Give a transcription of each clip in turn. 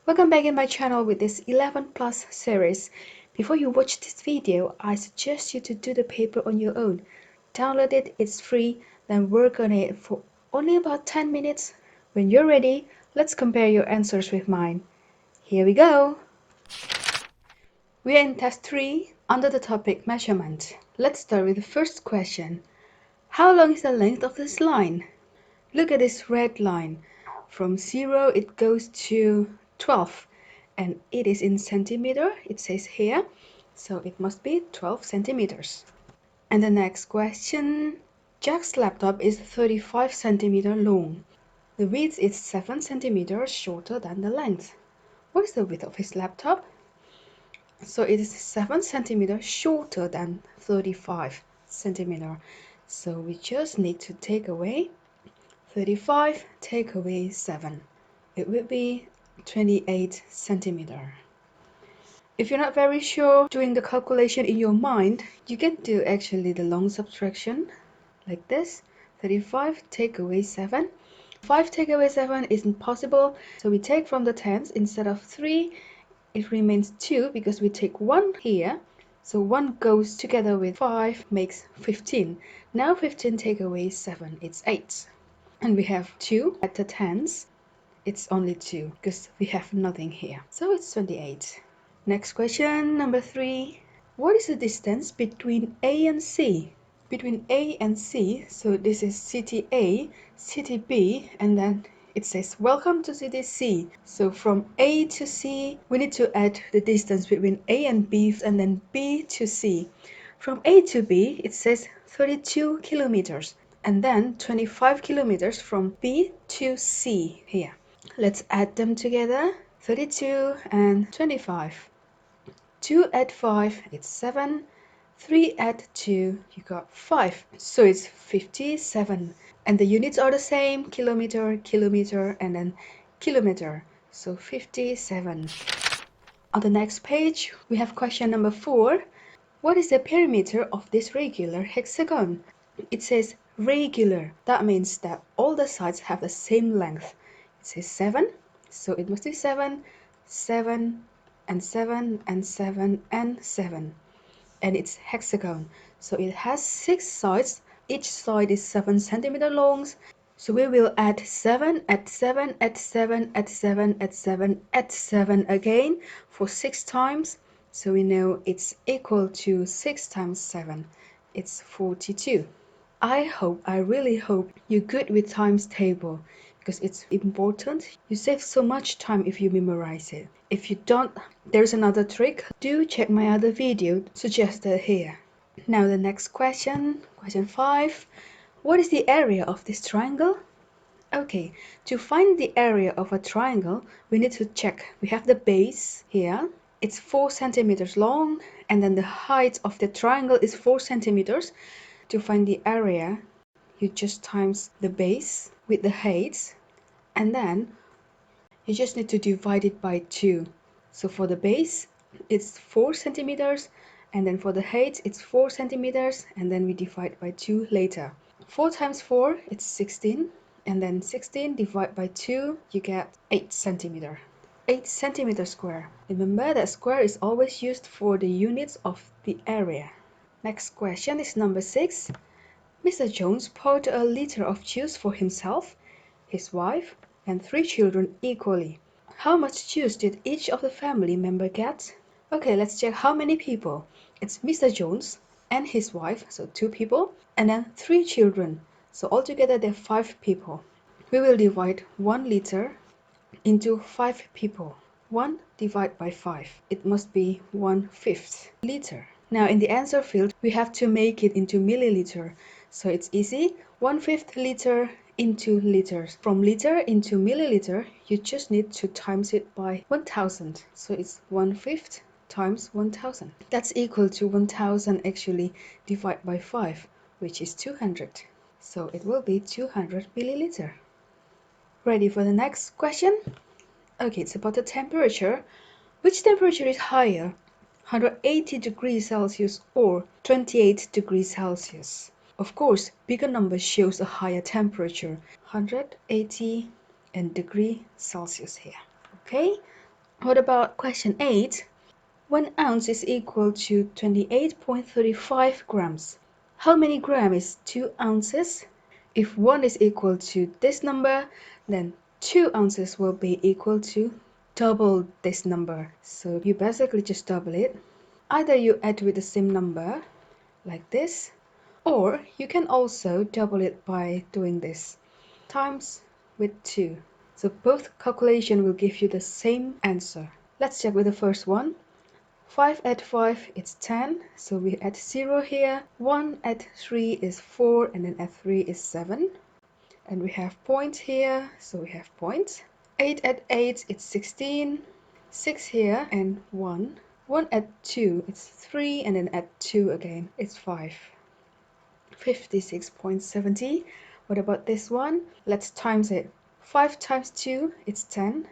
Welcome back in my channel with this 11 plus series. Before you watch this video, I suggest you to do the paper on your own. Download it, it's free, then work on it for only about 10 minutes. When you're ready, let's compare your answers with mine. Here we go! We are in test 3 under the topic measurement. Let's start with the first question. How long is the length of this line? Look at this red line. From 0 it goes to 12 and it is in centimeter, it says here, so it must be 12 centimeters. And the next question, Jack's laptop is 35 centimeter long. The width is 7 centimeters shorter than the length. What is the width of his laptop? So it is 7 centimeters shorter than 35 centimeter. So we just need to take away 35, take away 7. It will be 28 centimeter. If you're not very sure doing the calculation in your mind, you can do actually the long subtraction like this. 35 take away 7. 5 take away 7 isn't possible, so we take from the tens. Instead of 3, it remains 2 because we take 1 here. So 1 goes together with 5 makes 15. Now 15 take away 7, it's 8. And we have 2 at the tens. It's only 2 because we have nothing here. So it's 28. Next question, number 3. What is the distance between A and C? Between A and C, so this is city A, city B, and then it says welcome to city C. So from A to C, we need to add the distance between A and B and then B to C. From A to B, it says 32 kilometers. And then 25 kilometers from B to C here. Let's add them together. 32 and 25. 2 add 5, it's 7. 3 add 2, you got 5. So it's 57. And the units are the same, kilometer, kilometer, and then kilometer. So 57. On the next page, we have question number 4. What is the perimeter of this regular hexagon? It says regular. That means that all the sides have the same length. It says 7, so it must be 7, 7, and 7, and 7, and 7. And it's hexagon. So it has 6 sides. Each side is 7 centimeter long. So we will add 7, add 7, add 7, add 7, add 7, add 7 again for 6 times. So we know it's equal to 6 times 7. It's 42. I really hope you're good with times table because it's important. You save so much time if you memorize it. If you don't, there's another trick. Do check my other video suggested here. Now the next question, question 5. What is the area of this triangle? Okay, to find the area of a triangle, we need to check. We have the base here. It's 4 centimeters long, and then the height of the triangle is 4 centimeters. To find the area, you just times the base with the height, and then you just need to divide it by 2. So for the base, it's 4 centimeters, and then for the height, it's 4 centimeters, and then we divide by 2 later. 4 times 4, it's 16, and then 16 divided by 2, you get 8 centimeter. 8 centimeter square. Remember that square is always used for the units of the area. Next question is number 6. Mr. Jones poured a liter of juice for himself, his wife, and 3 children equally. How much juice did each of the family member get? Okay, let's check how many people. It's Mr. Jones and his wife, so 2 people, and then 3 children. So altogether there are 5 people. We will divide 1 liter into 5 people. 1 divided by 5. It must be 1/5 liter. Now in the answer field, we have to make it into milliliter. So it's easy. 1/5 liter into liters. From liter into milliliter, you just need to times it by 1000. So it's 1/5 times 1000. That's equal to 1000 actually divided by 5, which is 200. So it will be 200 milliliter. Ready for the next question? Okay, it's about the temperature. Which temperature is higher? 180 degrees Celsius or 28 degrees Celsius? Of course, bigger number shows a higher temperature, 180 and degree Celsius here. Okay, What about question 8? 1 ounce is equal to 28.35 grams. How many grams is 2 ounces? If 1 is equal to this number, then 2 ounces will be equal to double this number. So you basically just double it. Either you add with the same number, like this, or you can also double it by doing this, times with 2. So both calculation will give you the same answer. Let's check with the first one. 5 add 5 is 10, so we add 0 here. 1 add 3 is 4, and then add 3 is 7. And we have points here, so we have points. 8 add 8 is 16. 6 here and 1. 1 add 2 is 3, and then add 2 again, it's 5. 56.70. What about this one? Let's times it. 5 times 2 is 10.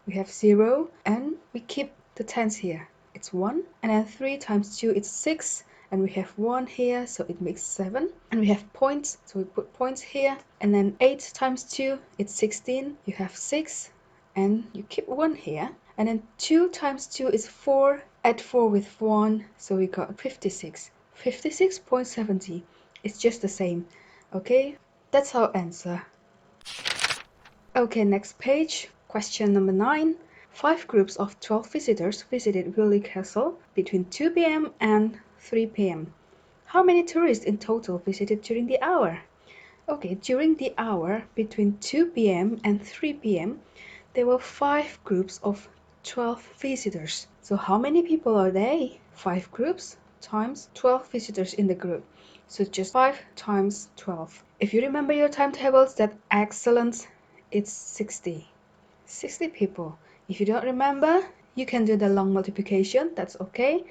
We have 0, and we keep the tens here. It's 1. And then 3 times 2 is 6. And we have 1 here, so it makes 7. And we have points, so we put points here. And then 8 times 2 is 16. You have 6. And you keep 1 here. And then 2 times 2 is 4. Add 4 with 1, so we got 56. 56.70. It's just the same. Okay, that's our answer. Okay, next page. Question number 9. 5 groups of 12 visitors visited Willey Castle between 2 p.m. and 3 p.m. How many tourists in total visited during the hour? Okay, during the hour between 2 p.m. and 3 p.m., there were 5 groups of 12 visitors. So how many people are they? 5 groups times 12 visitors in the group. So just 5 times 12. If you remember your timetables, that's excellent. It's 60. 60 people. If you don't remember, you can do the long multiplication. That's okay.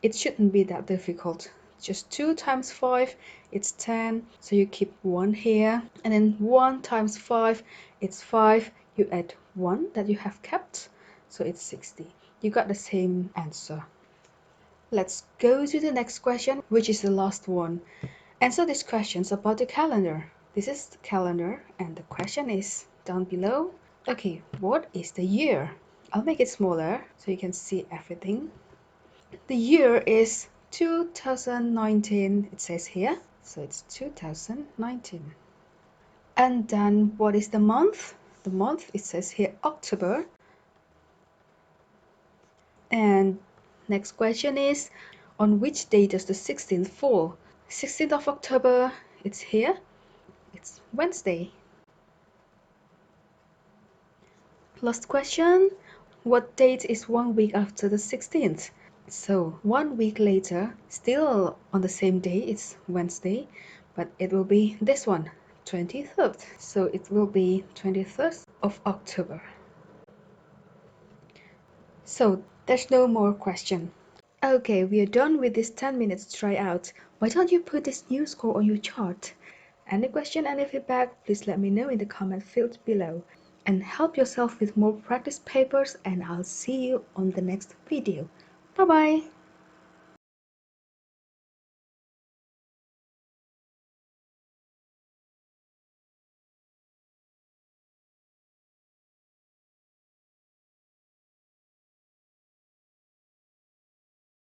It shouldn't be that difficult. Just 2 times 5, it's 10. So you keep 1 here. And then 1 times 5, it's 5. You add 1 that you have kept. So it's 60. You got the same answer. Let's go to the next question, which is the last one. Answer these questions about the calendar. This is the calendar, and the question is down below. Okay, what is the year? I'll make it smaller so you can see everything. The year is 2019, it says here. So it's 2019. And then what is the month? The month, it says here October. And next question is, on which day does the 16th fall? 16th of October, it's here. It's Wednesday. Last question, what date is 1 week after the 16th? So 1 week later, still on the same day, it's Wednesday, but it will be this one, 23rd. So it will be 23rd of October. So there's no more question. Okay, we are done with this 10 minutes tryout. Why don't you put this new score on your chart? Any question, any feedback, please let me know in the comment field below. And help yourself with more practice papers, and I'll see you on the next video. Bye bye!